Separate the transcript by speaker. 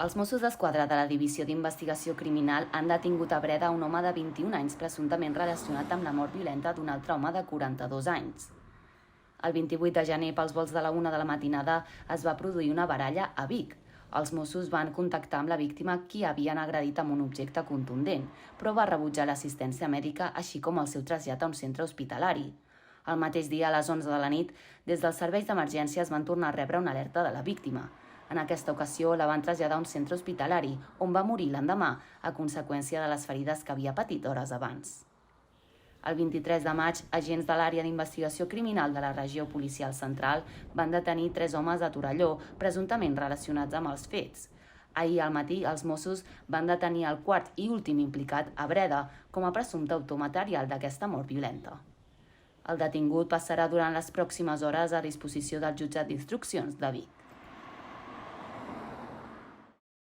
Speaker 1: Els Mossos d'Esquadra de la Divisió d'Investigació Criminal han detingut a Breda un home de 21 anys presumptament relacionat amb la mort violenta d'un altre home de 42 anys. El 28 de gener, pels volts de la 1 de la matinada, es va produir una baralla a Vic. Els Mossos van contactar amb la víctima, qui havien agredit amb un objecte contundent, però va rebutjar l'assistència mèdica, així com el seu trasllat a un centre hospitalari. El mateix dia, a les 11 de la nit, des dels serveis d'emergències van tornar a rebre una alerta de la víctima. En aquesta ocasió la van traslladar a un centre hospitalari, on va morir l'endemà a conseqüència de les ferides que havia patit hores abans. El 23 de maig, agents de l'àrea d'investigació criminal de la regió policial central van detenir 3 homes de Torelló, presumptament relacionats amb els fets. Ahir al matí, els Mossos van detenir el quart i últim implicat a Breda com a presumpte autor material d'aquesta mort violenta. El detingut passarà durant les pròximes hores a disposició del jutjat d'instruccions de Vic.